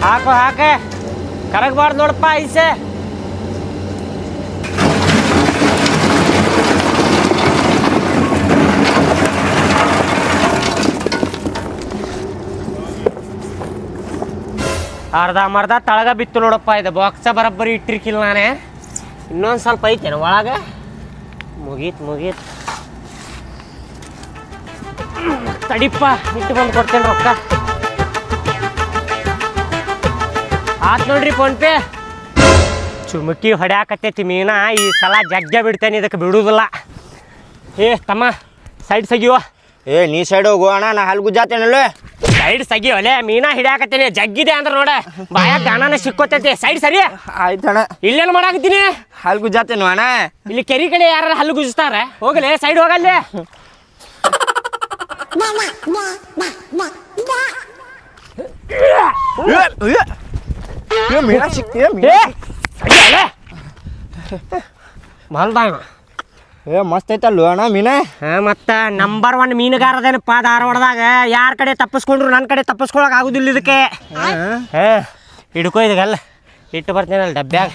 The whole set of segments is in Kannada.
ಹಾಕು ಹಾಕೆ ಕರಗಬಾರ್ದು ನೋಡಪ್ಪ ಐಸೆ. ಅರ್ಧ ತಳಗ ಬಿತ್ತು ನೋಡಪ್ಪ. ಇದು ಬಾಕ್ಸ ಬರಬ್ಬರಿ ಇಟ್ಟಿರ್ಕಿಲ್ಲ ನಾನೇ. ಇನ್ನೊಂದು ಸ್ವಲ್ಪ ಐತೇನು ಒಳಗೆ. ಮುಗೀತು ತಡಿಪ್ಪ, ಇಟ್ಟು ಬಂದು ಕೊಡ್ತೇನೆ ರೊಕ್ಕ. ಆತ್ ನೋಡ್ರಿ ಫೋನ್ಪೇ. ಚುಮಕಿ ಹೊಡ್ಯಾಕತ್ತೈತಿ ಮೀನಾ. ಈ ಸಲ ಜಗ್ಗ ಬಿಡ್ತೇನೆ, ಇದಕ್ಕೆ ಬಿಡುವುದಿಲ್ಲ. ಏ ತಮ್ಮ ಸೈಡ್ ಸಗಿಯೋ. ನೀ ಸೈಡ್ ಹೋಗು ಅಣ್ಣ, ನಾ ಹಲ್ಲು ಗುಜ್ಜಾತೇನಲ್ಲ. ಸೈಡ್ ಸಗಿಯೋಲೆ, ಮೀನಾ ಹಿಡ್ಯಾಕತ್ತೇನೆ. ಜಗ್ಗಿದೆ ಅಂದ್ರೆ ನೋಡ ಬಾಯಾಗ ಗಾಣನ ಸಿಕ್ಕೋತೈತಿ. ಸೈಡ್ ಸರಿ. ಆಯ್ತಣ್ಣ. ಇಲ್ಲೇನು ಮಾಡಾಕತ್ತೀನಿ? ಹಲ್ಲು ಗುಜ್ಜಾತೇನು ಅಣ್ಣ? ಇಲ್ಲಿ ಕೆರಿ ಕಡೆ ಯಾರು ಹಲ್ಲು ಗುಜ್ತಾರ? ಹೋಗಲೇ ಸೈಡ್ ಹೋಗಲ್ಲೇ. ಮೀನಾ ಸಿಕ್ತೀಯ? ಮಲ್ದಾಯ ಮಸ್ತ್ ಐತಲ್ವ ಅಣ್ಣ ಮೀನಾ? ಮತ್ತು ನಂಬರ್ 1 ಮೀನುಗಾರದೇನಪ್ಪ ಧಾರವಾಡದಾಗ. ಯಾರ ಕಡೆ ತಪ್ಪಿಸ್ಕೊಂಡ್ರು ನನ್ನ ಕಡೆ ತಪ್ಪಿಸ್ಕೊಳಕ್ ಆಗುದಿಲ್ಲ ಇದಕ್ಕೆ. ಹಿಡ್ಕೊ ಇದಗಲ್ಲ, ಇಟ್ಟು ಬರ್ತೇನಲ್ಲ ಡಬ್ಬ್ಯಾಗ.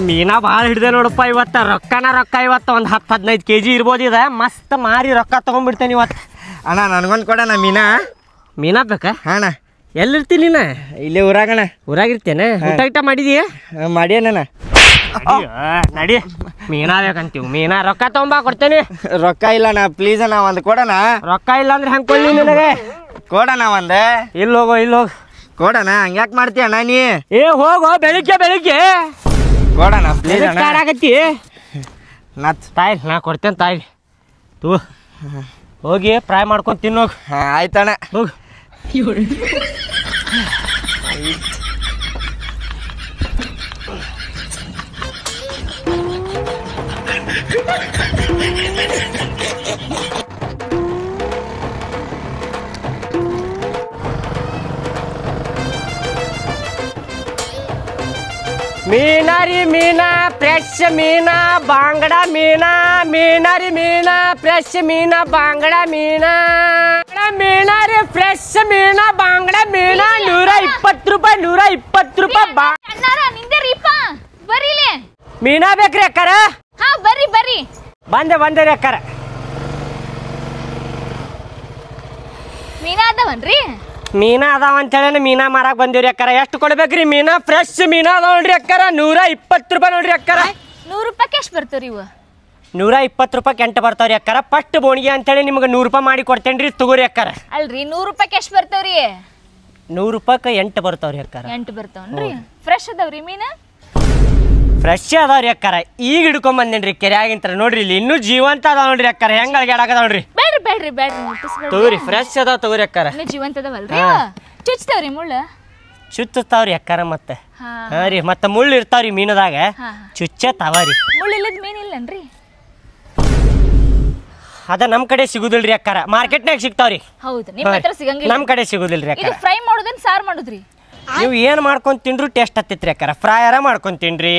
ಮೀನಾ ಭಾಳ ಹಿಡ್ದೆ ನೋಡಪ್ಪ ಇವತ್ತು. ರೊಕ್ಕ ಇವತ್ತು ಒಂದು 10-15 kg ಇರ್ಬೋದು. ಇದೆ ಮಸ್ತ್ ಮಾರಿ ರೊಕ್ಕ ತೊಗೊಂಡ್ಬಿಡ್ತೇನೆ ಇವತ್ತು. ಅಣ್ಣ ನನಗೊಂದು ಕೊಡಣ ಮೀನಾ ಬೇಕಾ? ಅಣ್ಣ ಎಲ್ಲಿರ್ತೀನಿ ನೀನು? ಇಲ್ಲೇ ಊರಾಗಣ. ಊರಾಗಿರ್ತೇನೆ. ಊಟ ಮಾಡಿದೀಯ? ಮಾಡ್ಯಾನ. ನಡಿ, ಮೀನಾ ಬೇಕಂತೀವಿ. ಮೀನಾ ರೊಕ್ಕ ತೊಗೊಂಬಾ, ಕೊಡ್ತೇನೆ. ರೊಕ್ಕ ಇಲ್ಲ ಅಣ್ಣ, ಪ್ಲೀಸ್ ಅಣ್ಣ ಒಂದು ಕೊಡಣ. ರೊಕ್ಕ ಇಲ್ಲ ಅಂದ್ರೆ ಹೆಂಗೆ ಕೊಡ್ಲಿ ನಿನಗೆ? ಕೊಡಣ ಒಂದು. ಇಲ್ಲಿ ಹೋಗು ಕೊಡಣ. ಹಂಗ್ಯಾಕೆ ಮಾಡ್ತೀಯ ಅಣ್ಣ ನೀ? ಹೋಗೋ ಬೆಳಿಗ್ಗೆ ಕೊಡಣ ಪ್ಲೀಸ್ ಅಣ್ಣ. ಆಗತ್ತಿ ತಾಯಿ, ನಾ ಕೊಡ್ತೇನೆ ತಾಯಿ. ಹೋಗಿ ಫ್ರೈ ಮಾಡ್ಕೊಂಡು ತಿನ್ನೋಗ. ಆಯ್ತಣ್ಣ ಹೋಗು. ಮೀನಾ ರೀ ಮೀನಾ, ಫ್ರೆಶ್ ಮೀನಾ, ಬಾಂಗಡ ಮೀನಾ. ಮೀನಾ ರೀ ಮೀನಾ, ಫ್ರೆಶ್ ಮೀನಾ, ಬಾಂಗಡ ಮೀನಾ. ಮೀನಾ ರೀ ಫ್ರೆಶ್ ಮೀನಾ, ಬಾಂಗಡ ಮೀನಾ. 120 ರೂಪಾಯಿ, 120 ರೂಪಾಯಿ. ಬರ್ರಿ. ಮೀನಾ ಬೇಕ್ರಿ ಅಕ್ಕಾರ? ಹಾ ಬರ್ರಿ. ಬಂದೆ ರೀ ಅಕ್ಕಾರ. ಮೀನಾ ಅದಾವನ್ರಿ? ಮೀನಾ ಅದಾವ ಅಂತೇಳಿ ಮೀನಾ ಮಾರಾಕ್ ಬಂದಿವ್ರಿ ಅಕ್ಕಾರ. ಎಷ್ಟು ಕೊಡ್ಬೇಕ್ರಿ ಮೀನಾ? ಫ್ರೆಶ್ ಮೀನಾ ಅದಾವ ನೋಡ್ರಿ ಅಕ್ಕಾರ. 120 ರೂಪಾಯಿ ನೋಡ್ರಿ ಅಕ್ಕಾರ. 100 ರೂಪಾಯಿಗೆ ಎಷ್ಟು ಬರ್ತಾವ್ರಿ ಇವು? 120 ರೂಪಾಯಿ 8 ಬರ್ತಾವ್ರಿ ಅಕ್ಕಾರ. ಫಸ್ಟ್ ಬೋಣಿಗೆ ಅಂತೇಳಿ ನಿಮ್ಗೆ 100 ರೂಪಾಯಿ ಮಾಡಿ ಕೊಡ್ತೇನ್ರಿ, ತಗೋರಿ ಅಕ್ಕಾರ. ಅಲ್ರಿ 100 ರೂಪಾಯಿಗೆ ಎಷ್ಟು ಬರ್ತಾವ್ರಿ? 100 ರೂಪಾಯಿಗೆ 8 ಬರ್ತಾವ್ರಿ ಅಕ್ಕಾರ. 8 ಬರ್ತಾವನ್ರಿ? ಫ್ರೆಶ್ ಅದಾವ್ರಿ ಮೀನಾ? ಫ್ರೆಶ್ ಅದಾವ್ರಿ ಅಕ್ಕಾರ. ಈಗ ಹಿಡ್ಕೊಂಡ್ ಬಂದೇನ್ರಿ ಕೆರೆಯಾಗಿಂತ. ನೋಡ್ರಿ ಇಲ್ಲಿ ಇನ್ನೂ ಜೀವಂತ ಅದಾವ ನೋಡ್ರಿ ಅಕ್ಕಾರ. ಹೆಂಗ್ ಅಳಗ್ಯಾಡಕದ ನೋಡ್ರಿ. ಬೇಡ್ರಿ ತಗೋರಿ, ಫ್ರೆಶ್ ಅದಾವ ತಗೋರಿ ಅಕ್ಕಾರ. ಜೀವಂತ ಅದಾವಲ್ರಿ? ಚುಚ್ತಾವ್ರಿ ಮುಳ್ಳು? ಚುಚ್ಚತಾವ್ರಿ ಅಕ್ಕಾರ. ಮತ್ತೆ ಹಾ ರೀ, ಮತ್ತೆ ಮುಳ್ಳು ಇರ್ತಾವ್ರಿ ಮೀನದಾಗ, ಚುಚ್ಚತಾವ್ರಿ. ಮುಳ್ಳು ಇಲ್ಲದ ಮೀನ್ ಇಲ್ಲನ್ರಿ? ಅದ ನಮ್ ಕಡೆ ಸಿಗುದಿಲ್ರಿ ಅಕ್ಕಾರ. ಮಾರ್ಕೆಟ್ನಾಗ ಸಿಗ್ತಾವ್ರಿ. ಹೌದು, ನಿಮ್ಮ ಹತ್ರ ಸಿಗಂಗಿಲ್ಲ. ನಮ್ ಕಡೆ ಸಿಗುದಿಲ್ರಿ ಅಕ್ಕಾರ. ಇದು ಫ್ರೈ ಮಾಡೋದನ್ ಸಾರ್ ಮಾಡುದ್ರಿ? ನೀವು ಏನು ಮಾಡ್ಕೊಂಡು ತಿನ್ರಿ ಟೇಸ್ಟ್ ಹತ್ತೈತ್ರಿ ಅಕ್ಕಾರ. ಫ್ರೈಯರ ಮಾಡ್ಕೊಂಡು ತಿನ್ರಿ,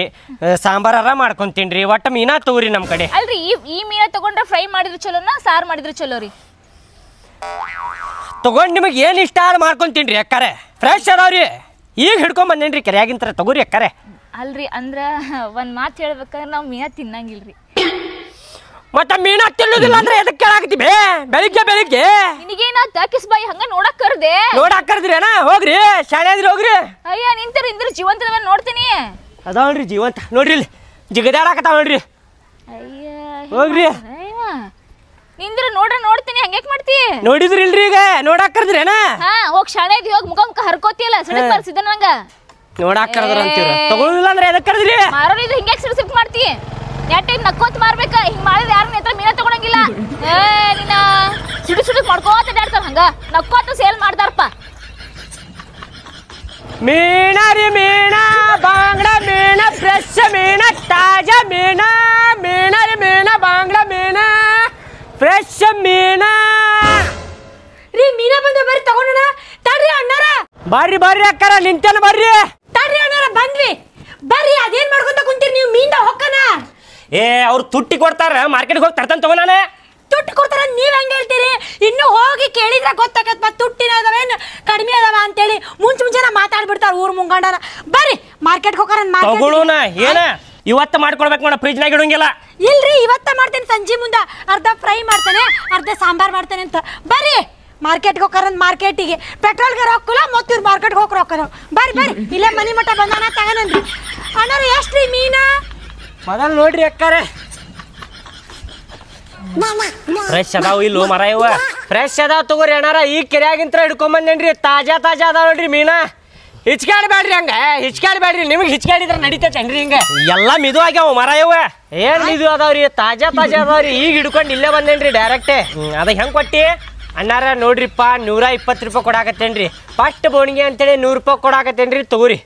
ಸಾಂಬಾರ ಮಾಡ್ಕೊಂಡು ತಿನ್ರಿ, ಒಟ್ಟು ಮೀನಾ ತಗೋರಿ ನಮ್ಮ ಕಡೆ. ಅಲ್ರಿ ಈ ಮೀನಾ ತಗೊಂಡ್ರೆ ಫ್ರೈ ಮಾಡಿದ್ರೆ ಚಲೋನಾ ಸಾರ್ ಮಾಡಿದ್ರೆ ಚಲೋ ರೀ? ತಗೊಂಡು ನಿಮಗೆ ಏನು ಇಷ್ಟ ಅದು ಮಾಡ್ಕೊಂಡು ತಿನ್ರಿ ಅಕ್ಕಾರೆ. ಫ್ರೆಶ್ ಅದಾವ್ರಿ. ಈಗ ಹಿಡ್ಕೊಂಡ್ ಬಂದೇನ್ರಿ ಕೆರೆಯಾಗಿಂತ. ತಗೋರಿ ಅಕ್ಕಾರೆ. ಅಲ್ರಿ ಅಂದ್ರ ಒಂದು ಮಾತು ಹೇಳ್ಬೇಕಂದ್ರೆ ನಾವು ಮೀನಾ ತಿನ್ನಂಗಿಲ್ರಿ. ಮತ್ತ ಮೀನ ತಿನ್ನೋದಿಲ್ಲ ಅಂದ್ರೆ ಎದಕ್ಕೆ ಕೇಳಾಕತ್ತೀವಿ ಬೆಳಿಗ್ಗೆ ನಿನಗೇನಾತ ಕಿಸ್ಬಾಯಿ ಹಂಗ ನೋಡಕ್ ಕರ್ದೆ ನೋಡಾಕ್ ಕರ್ದ್ರೇನ ಹೋಗ್ರಿ ಶಾಲೆ ಆದ್ರಿ ಹೋಗ್ರಿ ಅಯ್ಯ ನಿಂತಿರ ಜೀವಂತದ ನೋಡ್ತೀನಿ ಅದಾವನ್ರಿ ಜೀವಂತ ನೋಡ್ರಿ ಇಲ್ಲಿ ಜಿಗದಾಡಕತ್ತಾವ ನೋಡ್ರಿ ಅಯ್ಯ ಹೋಗ್ರಿ ನಿಂದ್ರ ನೋಡ್ತೀನಿ ಹಂಗ್ಯಾಕ್ ಮಾಡ್ತಿ ನೋಡಿದ್ರಿ ಇಲ್ರಿ ಈಗ ನೋಡಾಕ್ ಕರ್ದ್ರೇನ ಹಾ ಹೋಗ್ ಶಾಲೆಗೆ ಹೋಗಿ ಮುಖ ಹರ್ಕೋತಿಯಲ್ಲ ಸಿಡಕ್ ಬರ್ಸಿದ ನಂಗ ನೋಡಾಕ್ ಕರ್ದ್ರ ಅಂತೀರ ತಗೊಳ್ಳಿಲ್ಲ ಅಂದ್ರೆ ಎದಕ್ ಕರ್ದ್ರಿ ಮಾರೋರು ಇದು ಹಿಂಗ್ಯಾಕ್ ಸಿಡ್ಸಿಕ್ ಮಾಡ್ತಿ ನೆಟ್ ನಕ್ಕೋತ್ ಮಾರ್ಬೇಕ ಹಿಂಗ್ ಮಾಡಿದ್ರೆ ಯಾರು ನೇತ್ರ ಮೀನ ತಗೊಳಂಗಿಲ್ಲ ನಿನ್ನ ಸಿಡು ಮಾಡ್ಕೋತ ಅಡ್ಯಾಡ್ತಾರ ಹಂಗ ನಕ್ಕೋತ ಸೇಲ್ ಮಾಡ್ತಾರಪ್ಪ ಮೀನ ರೀ ಮೀನ ಬಾಂಗ್ಡಾ ಮೀನ ಫ್ರೆಶ್ ಮೀನ ತಾಜಾ ಮೀನ ಮೀನ ರೀ ಮೀನ ಬಾಂಗ್ಡಾ ಮೀನ ಫ್ರೆಶ್ ಮೀನ ರೀ ಮೀನ ಬಂದ ಬರ್ರಿ ತಗೊಂಡನ ತಡ್ರಿ ಅಣ್ಣಾರ ಬರ್ರಿ ಅಕ್ಕಾರ ನಿಂತೇನ ಬರ್ರಿ ತಡ್ರಿ ಅಣ್ಣಾರ ಬಂದ್ವಿ ಬರ್ರಿ ಅದೇನ್ ಮಾಡ್ಕೊಂತ ಕುಂತೀರಿ ನೀವು ಮೀನ್ದ ಹೊಕ್ಕನ ಅವ್ರು ತುಟ್ಟಿ ಕೊಡ್ತಾರ ಮಾರ್ಕೆಟ್ಗೆ ಹೋಗಿ ತರ್ತಾನ ತಗೋ ನಾನು ತುಟ್ಟಿ ಕೊಡ್ತಾರ ನೀವ್ ಹೆಂಗ್ ಹೇಳ್ತೀರಿ ಇನ್ನು ಹೋಗಿ ಕೇಳಿದ್ರ ಗೊತ್ತಾಗತ್ ತುಟ್ಟಿನ ಅದಾವೇನ್ ಕಡಿಮೆ ಅದಾವ ಅಂತೇಳಿ ಮುಂಚೆನ ಮಾತಾಡ್ಬಿಡ್ತಾರ ಊರ್ ಮುಂಗಂಡನ ಬರ್ರಿ ಮಾರ್ಕೆಟ್ಗೆ ಹೋಗಾರ ತಗೊಳ್ಳೋಣ ಏನ ಇವತ್ತು ಮಾಡ್ಕೊಡ್ಬೇಕು ನೋಡ ಫ್ರಿಜ್ನಾಗ ಇಡಂಗಿಲ್ಲ ಇಲ್ರಿ ಇವತ್ತ ಮಾಡ್ತೇನೆ ಸಂಜೆ ಮುಂದ ಅರ್ಧ ಫ್ರೈ ಮಾಡ್ತಾನೆ ಅರ್ಧ ಸಾಂಬಾರ್ ಮಾಡ್ತಾನೆ ಅಂತ ಬರ್ರಿ ಮಾರ್ಕೆಟ್ಗೆ ಹೋಗಾರ ಮಾರ್ಕೆಟಿಗೆ ಪೆಟ್ರೋಲ್ಗೆ ರೊಕ್ಕಲ್ಲ ಮತ್ತು ಇವ್ರು ಮಾರ್ಕೆಟ್ಗೆ ಹೋಗಿ ರೊಕ್ಕ ಬರ್ರಿ ಇಲ್ಲೇ ಮನಿ ಮಠ ಬಂದಾನ ತಗನನ್ರಿ ಅಣ್ಣಾರ ಎಷ್ಟ್ರಿ ಮೀನಾ ಮೊದಲು ನೋಡ್ರಿ ಅಕ್ಕಾರೆ ಫ್ರೆಶ್ ಅದಾವ ಇಲ್ಲು ಮರ ಇವ ಫ್ರೆಶ್ ಅದಾವ ತಗೋರಿ ಅಣ್ಣಾರ ಈ ಕೆರೆಯಾಗಿಂತ ಹಿಡ್ಕೊಂಬಂದೇನ್ರಿ ತಾಜಾ ಅದಾವ ನೋಡ್ರಿ ಮೀನ ಹಿಚ್ಕಾಡ್ಬೇಡ್ರಿ ಹಂಗ ಹಿಚ್ಕಾಡ್ಬೇಡ್ರಿ ನಿಮ್ಗೆ ಹಿಚ್ಕಾಡಿದ್ರೆ ನಡೀತೈತೇನ್ರಿ ಹಿಂಗ ಎಲ್ಲ ಮಿದು ಆಗ್ಯಾವ ಮರ ಇವ ಏನ್ ಮಿದು ಅದಾವ್ರಿ ತಾಜಾ ಅದಾವ್ರಿ ಈಗ ಹಿಡ್ಕೊಂಡು ಇಲ್ಲೇ ಬಂದೇನ್ರಿ ಡೈರೆಕ್ಟೇ ಅದ ಹೆಂಗ್ ಕೊಟ್ಟಿ ಅಣ್ಣಾರ ನೋಡ್ರಿಪ್ಪ 120 ರೂಪಾಯಿ ಕೊಡಾಕತ್ತೇನ್ರಿ ಫಸ್ಟ್ ಬೋಣಿಗೆ ಅಂತೇಳಿ 100 ರೂಪಾಯಿ ಕೊಡಾಕತ್ತೇನ್ರಿ ತಗೋರಿ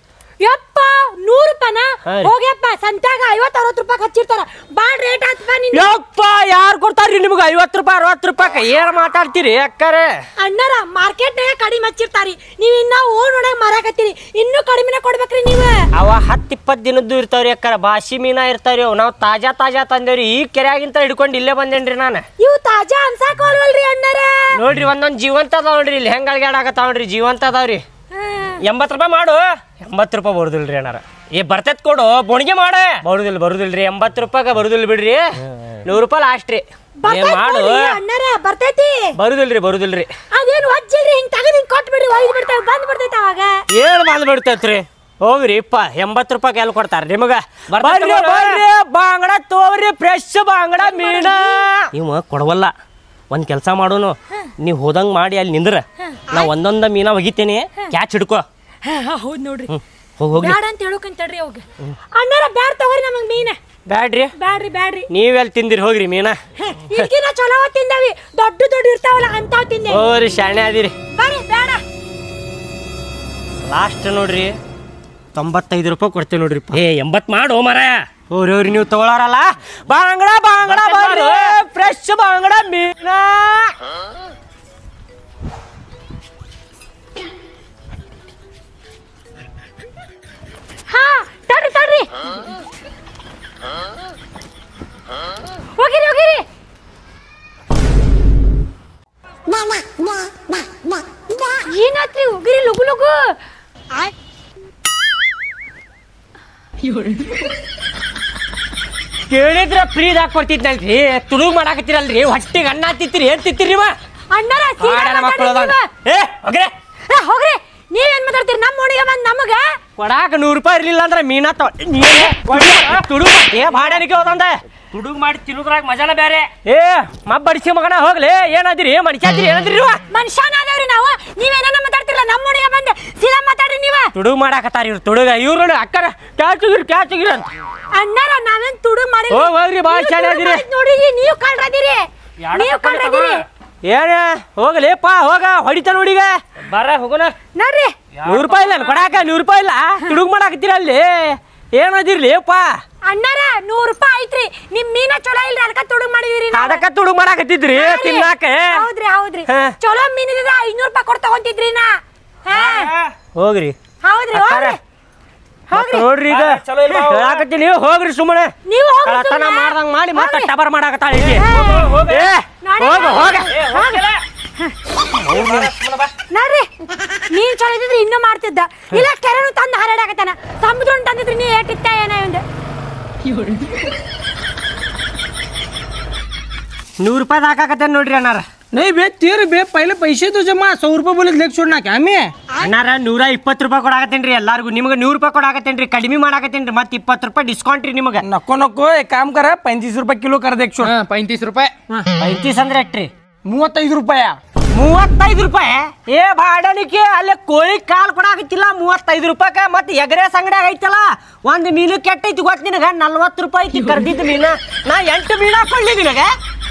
ಯಪ್ಪ 100 ರೂಪಾಯಿನ ಹೋಗ್ಯಪ್ಪ ಸಂತ್ಯಾಗ 50-60 ರೂಪಾಯಿ ಹಚ್ಚಿರ್ತಾರ ಬಾಳ ರೇಟ್ ಆತ್ಪ ನಿನ್ ಯಪ್ಪ ಯಾರು ಕೊಡ್ತಾರ್ರಿ ನಿಮ್ಗೆ 50 ರೂಪಾಯಿ 60 ರೂಪಾಯಿ ಏನ್ ಮಾತಾಡ್ತೀರಿ ಅಕ್ಕಾರೆ ಅಣ್ಣಾರ ಮಾರ್ಕೆಟ್ನಾಗ ಕಡಿಮೆ ಹಚ್ಚಿರ್ತಾರಿ ನೀವ್ ಇನ್ನ ಓನ್ ಒಳಗ ಮಾರಾಕತ್ತೀರಿ ಇನ್ನೂ ಕಡಿಮೆನ ಕೊಡ್ಬೇಕ್ರಿ ನೀವ ಅವ 10-20 ದಿನದ್ದು ಇರ್ತಾವ್ರಿ ಅಕ್ಕಾರ ಬಾಸಿ ಮೀನಾ ಇರ್ತಾವ್ರಿ ಅವ್ ನಾವು ತಾಜಾ ತಂದೇವ್ರಿ ಈ ಕೆರೆಯಾಗಿಂತ ಹಿಡ್ಕೊಂಡು ಇಲ್ಲೇ ಬಂದೇನ್ರಿ ನಾನು ಇವು ತಾಜಾ ಅನ್ಸಾಕೋಲ್ವಲ್ರಿ ಅಣ್ಣಾರ ನೋಡ್ರಿ ಒಂದೊಂದ್ ಜೀವಂತ ಅದಾವ ನೋಡ್ರಿ ಇಲ್ಲಿ ಹೆಂಗ್ ಅಳ್ಗ್ಯಾಡಾಕತ್ತಾವ ನೋಡ್ರಿ ಜೀವಂತ ಅದಾವ್ರಿ 80 ರೂಪಾಯಿ ಮಾಡು 80 ರೂಪಾಯಿ ಬರುದಿಲ್ರಿ ಅಣ್ಣಾರ ಬರ್ತೈತ್ ಕೊಡು ಬೋಣಿಗೆ ಮಾಡ ಬರುದಿಲ್ರಿ 80 ರೂಪಾಯಿಗೆ ಬರುದಿಲ್ಲ ಬಿಡ್ರಿ 100 ರೂಪಾಯಿ ಲಾಸ್ಟ್ ರೀ ಮಾಡು ಅಣ್ಣಾರ ಬರ್ತೈತಿ ಬರುದಿಲ್ರಿ ಅದೇನು ವಜ್ಜಿಲ್ರಿ ಹಿಂಗ್ ತಗದ್ ಹಿಂಗ್ ಕೊಟ್ಟು ಬಿಡ್ರಿ ಒಯ್ದು ಬಿಡ್ತೇವೆ ಬಂದ್ ಬಿಡ್ತೈತೆ ಅವಾಗ ಏನ್ ಬಂದ್ ಬಿಡ್ತೈತ್ರಿ ಹೋಗ್ರಿ ಇಪ್ಪ 80 ರೂಪಾಯಿ ಎಲ್ಲಿ ಕೊಡ್ತಾರ ನಿಮಗ ಬಾಂಗಡ ತೋರಿ ಫ್ರೆಶ್ ಬಾಂಗಡ ಮೀನ ಇವ ಕೊಡವಲ್ಲ ಒಂದ್ ಕೆಲಸ ಮಾಡೋನು ನೀವ್ ಹೋದಂಗ್ ಮಾಡಿ ಅಲ್ಲಿ ನಿಂದ್ರ ನಾ ಒಂದೊಂದ ಮೀನ ಒಗಿತೇನೆ ಕ್ಯಾಚ್ ಹಿಡ್ಕೋ ಹೌದ್ ನೋಡ್ರಿ ಹೋಗಿ ಬ್ಯಾಡ ಅಂತ ಹೇಳೋಕಂತಡ್ರಿ ಅವಾಗ ಅಣ್ಣಾರ ಬ್ಯಾಡ ತಗೋರಿ ನಮಗ್ ಮೀನ ಬ್ಯಾಡ್ರಿ ನೀವೆಲ್ಲಿ ತಿಂದಿರಿ ಹೋಗ್ರಿ ಮೀನ ಈಗಿನ ಚಲೋ ತಿಂದವಿ ದೊಡ್ಡ ಇರ್ತಾವಲ್ಲ ಅಂತಾವ್ ತಿಂದೆ ಹೋಗ್ರಿ ಶಾಣೆ ಅದಿರಿ ಬರ್ರಿ ಬೇಡ ಲಾಸ್ಟ್ ನೋಡ್ರಿ 95 ರೂಪಾಯಿ ಕೊಡ್ತೇವೆ ನೋಡ್ರಿ 80 ಮಾಡು ಮರ ಹೋರಿ ನೀವು ತಗೊಳಾರಲ್ಲ ಬಾಂಗಡ ಬರ್ರಿ ಫ್ರೆಶ್ ಬಾಂಗಡ ಮೀನ ಹಾ ತಡ್ರಿ ಹೋಗಿರಿ ಏನಾತ್ರಿ ಹೋಗಿರಿ ಲಗು ಕೇಳಿದ್ರ ಫ್ರೀದಾಗ ಕೊಡ್ತಿದ್ನಲ್ರಿ ತುಡುಗ್ ಮಾಡಾಕತ್ತೀರಲ್ರಿ ಹೊಟ್ಟಿಗೆ ಅನ್ನ ತಿತ್ತೀರಿ ಏನ್ ತಿತ್ತೀರಿ ಅಣ್ಣಾರ ಹೋಗ್ರಿ ನೀವೇನ್ ಮಾತಾಡ್ತೀರಿ ನಮ್ಮ ಓಣಿಗೆ ಬಂದ್ ನಮಗ ಕೊಡಾಕ 100 ರೂಪಾಯಿ ಇರ್ಲಿಲ್ಲ ಅಂದ್ರೆ ಮೀನಾ ತುಡುಗ್ ಭಾಡ್ಯಾನಿಗೆ ಹೋದಂದ ತುಡುಗ್ ಮಾಡಿ ತಿನ್ನೋದ್ರಾಗ ಮಜಾನ ಬೇರೆ ಬಡಿಸಿ ಮಗನ ಹೋಗ್ಲಿ ಏನಾದಿರಿ ಮನುಷ್ಯಾದಿರಿ ಏನಂದ್ರಿ ಮನುಷ್ಯನಾದೇವ್ರಿ ನಾವು ನೀವೇನ ಮಾತಾಡ್ತಿರಲ್ಲ ನಮ್ಮ ಓಣಿಗೆ ಬಂದ್ ಸೀದಾ ಮಾತಾಡ್ರಿ ನೀವ ತುಡುಗ್ ಮಾಡಾಕತ್ತಾರ ಇವ್ರು ತುಡುಗ ಇವ್ರು ಅಕ್ಕರ ಕ್ಯಾಚುಗಿರಿ ಅಂತ ಅಣ್ಣಾರ ನಾವೇನ್ ತುಡುಗ್ ಮಾಡಿ ಹೋಗ್ರಿ ಬಾಳ ಚೆನ್ನಾಗಿರಿ ನೋಡಿರಿ ನೀವು ಕಳ್ರದಿರಿ ಏನ ಹೋಗ್ಲಿಪ್ಪ ಹೋಗ ಹೊಡಿತ ನೋಡಿಗ ಬರ ಹೋಗೋಣ ನೋಡ್ರಿ 100 ರೂಪಾಯಿ ಇಲ್ಲ ಕೊಡಾಕ 100 ರೂಪಾಯಿ ಇಲ್ಲ ತುಡುಗ್ ಮಾಡಾಕತ್ತೀರ ಅಲ್ಲಿ ಏನದಿರ್ಲಿ ಅಪ್ಪ ಅಣ್ಣಾರ 100 ರೂಪಾಯಿ ಐತ್ರಿ ನಿಮ್ ಮೀನ ಚಲೋ ಇಲ್ರಿ ಅದಕ್ಕ ತುಡುಗ್ ಮಾಡಿದಿರಿ ಅದಕ್ಕ ತುಡುಗ್ ಮಾಡಾಕತ್ತಿದ್ರಿ ತಿನ್ನಾಕ ಹೌದ್ರಿ ಚಲೋ ಮೀನಿದ 500 ರೂಪಾಯಿ ಕೊಟ್ಟು ತಗೊಂತಿದ್ರಿ ನಾ ಹೋಗ್ರಿ ನೋಡ್ರಿ ಈಗ ಹೇಳಾಕತ್ತೀನಿ ಹೋಗ್ರಿ ಸುಮ್ಮನೆ ಕಳತನ ಮಾಡ್ದಂಗ್ ಮಾಡಿ ಮತ್ತೆ ಟಬರ್ ಮಾಡಾಕತ್ತಾಳ ಇಲ್ಲಿ ನೋಡ್ರಿ ನೀನ್ ಚಲೋ ಇದ್ರಿ ಇನ್ನೂ ಮಾಡ್ತಿದ್ದ ಇಲ್ಲ ಕೆರೆನು ತಂದು ಹಾರಾಡಾಕತ್ತಾನ ಸಮುದ್ರ ತಂದಿದ್ರಿ ನೀ ಏಟಿತ್ತ ಏನ 100 ರೂಪಾಯಿ ಹಾಕಾಕತ್ತೇನ್ ನೋಡ್ರಿ ಅಣ್ಣಾರ नहीं बे तेरे बे पहले पैसे तो जमा 100 रुपये बोले लेके छोड़ना क्या हमें ಅಣ್ಣಾರ 120 ರೂಪಾಯಿ ಕೊಡಾಕತ್ತೇನ್ರಿ ಎಲ್ಲಾರ್ಗು ನಿಮ್ಗೆ 100 ರೂಪಾಯಿ ಕೊಡಾಕತ್ತೇನ್ರಿ ಕಡಿಮೆ ಮಾಡಾಕತ್ತೇನ್ರಿ ಮತ್ತೆ 20 ರೂಪಾಯಿ ಡಿಸ್ಕೌಂಟ್ ರೀ ನಿಮಗೆ नको नको एक काम कर 35 रुपये किलो कर दे छोड़ 35 ರೂಪಾಯಿ 35 ಅಂದ್ರೆ ಎಷ್ಟ್ರಿ 35 रुपया 35 ರೂಪಾಯಿ ಏ ಬಾಡಲಿಕ್ಕೆ ಅಲ್ಲೇ ಕೋಳಿ ಕಾಲ್ ಕೊಡಾಕತ್ತಿಲ್ಲ 35 ರೂಪಾಯಿ ಮತ್ತೆ ಎಗರೆ ಅಂಗಡಿಯಾಗ ಐತಲ್ಲ ಒಂದು ಮೀನು ಕೆಟ್ಟೈತಿ ಗೊತ್ತ ನಿನಗ 40 ರೂಪಾಯಿ ಐತಿ ಕರ್ದಿದ್ದು ಮೀನು ನಾ 8 ಮೀನು ಹಾಕೊಳ್ಳಿ ನಿನಗ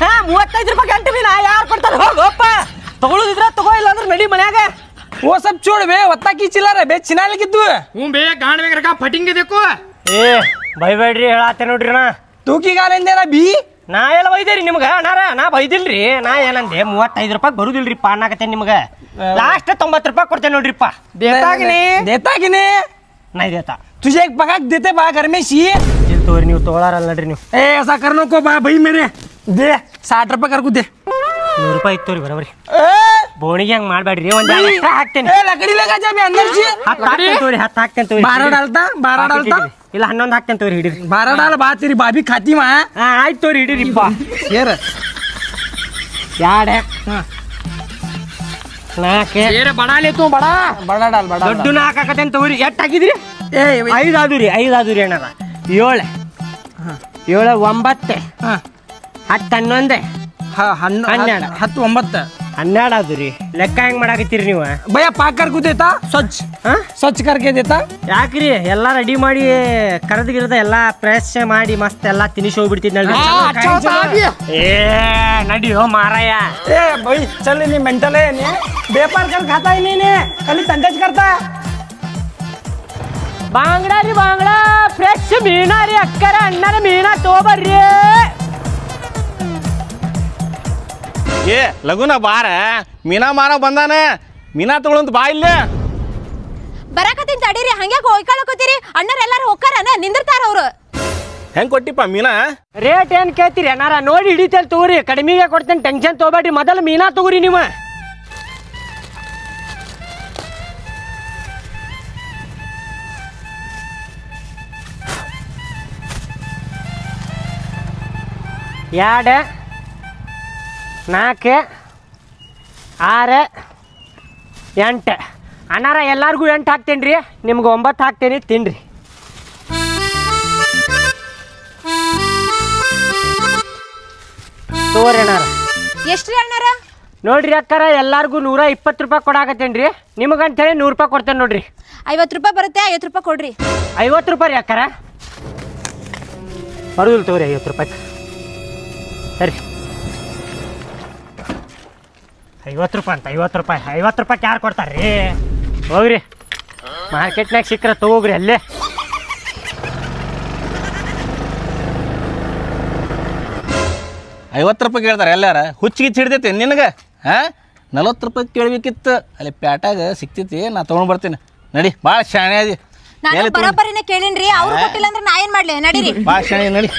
35 ರೂಪಾಯಿ 8 ಮೀನು ಯಾರು ಕೊಡ್ತಾರೆ ಹೋಗಪ್ಪ ತಗೊಳ್ಳೋದಿದ್ರ ತಗೋ ಇಲ್ಲ ಅಂದ್ರೆ ನಡಿ ಮನ್ಯಾಗ वो सब छोड़ बे वत्ता की चिल्ला रहे बे चिनाले किद्दू ಹ್ಞೂ ಬೇ ಗಾಣ ಬೇಗ ಫಟಿಂಗ್ ಇದಕ್ಕೂ ಏ ಬೈಬೇಡ್ರಿ ಹೇಳಾತೆ ನೋಡ್ರಿ ನಾ तू की गाने ना बी ನಾ ಎಲ್ಲ ಬೈದೇರಿ ನಿಮ್ಗ ಅಣ್ಣಾರ ನಾ ಬೈದಿಲ್ರಿ ನಾ ಏನಂದೆ 35 ರೂಪಾಯಿ ಬರುದಿಲ್ರಿಪ್ಪ ಅನ್ನಕತ್ತೇನೆ ನಿಮ್ಗ ಲಾಸ್ಟ್ 90 ರೂಪಾಯಿ ಕೊಡ್ತೇನೆ ನೋಡ್ರಿಪ್ಪ देता कि नहीं ನಾ ದೇತಾ तुझे एक पकाक देते बा घर में सी ಇಲ್ಲಿ ತೋರಿ ನೀವು ತಗೊಳಾರಲ್ಲ ನೋಡ್ರಿ ನೀವು ए ऐसा करने को बा भाई मेरे दे 60 रुपये कर को दे 100 ರೂಪಾಯಿ ಇತ್ತು ತೋರಿ ಬರೋಬ್ರಿ ए ಬೋಣಿಗೆ ಹಂಗ್ ಮಾಡ್ಬೇಡ್ರಿ ಒಂದ್ ಎಕ್ಸ್ಟ್ರಾ ಹಾಕ್ತೇನೆ ए लकड़ी लगा जा मैं अंदर सी 10 ಹಾಕ್ತೇನೆ ತೋರಿ 10 ಹಾಕ್ತೇನೆ ತೋರಿ 12 डालता ಇಲ್ಲ 11 ಹಾಕ್ತೇನೆ ತೋರಿ ಹಿಡಿರಿ 12 डाल बात तेरी भाभी खाती वहाँ ಆಯ್ತು ತೋರಿ ಹಿಡಿರಿಪ್ಪ यार ಯಾಡೆ ನಾಕೆ ಏರೆ ಬಡಾ ಲೇ ತೂ ಬಡಾ बड़ा डाल बड़ा ದೊಡ್ಡ ಹಾಕಾಕತ್ತೇನೆ ತೋರಿ ಎಷ್ಟು ಹಾಕಿದ್ರಿ ए 5 ಆದ್ರಿ ಅಣ್ಣಾರ 7 7 9 हाँ 10 11 ಹನ್ನೆರಡು. 10 9 12 ಆದ್ರಿ ಲೆಕ್ಕ ಹೆಂಗ್ ಮಾಡಾಕತ್ತೀರಿ ನೀವು भैया पाक कर को देता स्वच्छ स्वच्छ करके देता ಯಾಕ್ರಿ ಎಲ್ಲಾ ರೆಡಿ ಮಾಡಿ ಕರೆದ ಎಲ್ಲಾ ಫ್ರೆಶ್ ಮಾಡಿ ಮಸ್ತ್ ಎಲ್ಲಾ ತಿನಿಸಿ ಹೋಗ್ಬಿಡ್ತಿದ್ನಲ್ರಿ अच्छा होता अभी ಏ ನಡಿಯೋ ಮಾರಾಯ ए भाई चल नहीं मेंटल है नहीं व्यापार कर खाता ही नहीं खाली धंधा करता ಬಾಂಗ್ಡಾ ರೀ ಬಾಂಗ್ಡಾ ಫ್ರೆಶ್ ಮೀನಾ ರೀ ಅಕ್ಕರ ಅಣ್ಣನ ಮೀನಾ ತಗೋಬರ್ರಿ ಏ ಲಗುನ ಬಾರ ಮೀನಾ ಮಾರ ಬಂದಾನ ಮೀನಾ ತಗೊಳಂತ ಬಾ ಇಲ್ಲೇ ಬರಾಕತ್ತೀನಿ ತಡೀರಿ ಹಂಗ್ಯಾಕ ಹೋಯ್ಕೊಳಕೋತೀರಿ ಅಣ್ಣರ್ ಎಲ್ಲಾರು ಹೋಗ್ತಾರನ ನಿಂದಿರ್ತಾರ ಅವ್ರು ಹೆಂಗ್ ಕೊಟ್ಟಿಪ್ಪ ಮೀನಾ ರೇಟ್ ಏನ್ ಕೇಳ್ತೀರಿ ಅಣ್ಣಾರ ನೋಡಿ ಹಿಡಿತೇಲ್ ತಗೋರಿ ಕಡಿಮೆಗೆ ಕೊಡ್ತೇನೆ ಟೆನ್ಷನ್ ತಗೋಬೇಡ್ರಿ ಮೊದಲು ಮೀನಾ ತಗೋರಿ ನೀವು ಎರಡು 4 6 8 ಅಣ್ಣಾರ ಎಲ್ಲಾರ್ಗೂ 8 ಹಾಕ್ತೇನೆ ರೀ ನಿಮ್ಗೆ 9 ಹಾಕ್ತೇನೆ ತಿನ್ರಿ ತಗೋರಿ ಅಣ್ಣಾರ ಎಷ್ಟ್ರಿ ಅಣ್ಣಾರ ನೋಡ್ರಿ ಅಕ್ಕಾರ ಎಲ್ಲಾರ್ಗೂ 120 ರೂಪಾಯಿ ಕೊಡಾಕತ್ತೇನೆ ರೀ ನಿಮಗಂತೇಳಿ 100 ರೂಪಾಯಿ ಕೊಡ್ತೇನೆ ನೋಡ್ರಿ 50 ರೂಪಾಯಿ ಬರುತ್ತೆ 50 ರೂಪಾಯಿ ಕೊಡ್ರಿ 50 ರೂಪಾಯಿ ರೀ ಅಕ್ಕಾರ ಬರುದಿಲ್ಲ ತಗೋರಿ 50 ರೂಪಾಯಿ ಸರಿ 50 ರೂಪಾಯಿ ಅಂತ 50 ರೂಪಾಯಿ 50 ರೂಪಾಯಿ ಯಾರು ಕೊಡ್ತಾರ್ರಿ ಹೋಗ್ರಿ ಮಾರ್ಕೆಟ್ನಾಗ ಸಿಕ್ಕರೆ ತಗೋಗ್ರಿ ಅಲ್ಲೇ ₹50 ಕೇಳ್ತಾರೆ ಎಲ್ಲಾರ ಹುಚ್ಚಿಗೆ ಹಿಡ್ದೈತಿ ನಿನಗೆ ಹಾಂ 40 ರೂಪಾಯಿ ಕೇಳ್ಬೇಕಿತ್ತು ಅಲ್ಲಿ ಪ್ಯಾಟಾಗ ಸಿಕ್ತೈತಿ ನಾ ತೊಗೊಂಡು ಬರ್ತೀನಿ ನಡಿ ಭಾಳ ಶಾಣೆ ಅದಿ ನಾನು ಬರೋಬ್ಬರಿನೇ ಕೇಳಿನ್ರಿ ಅವ್ರು ಕೊಟ್ಟಿಲ್ಲ ಅಂದ್ರೆ ನಾ ಏನ್ ಮಾಡ್ಲಿ ನಡೀರಿ ಭಾಳ ಶಾಣೆ ನಡಿ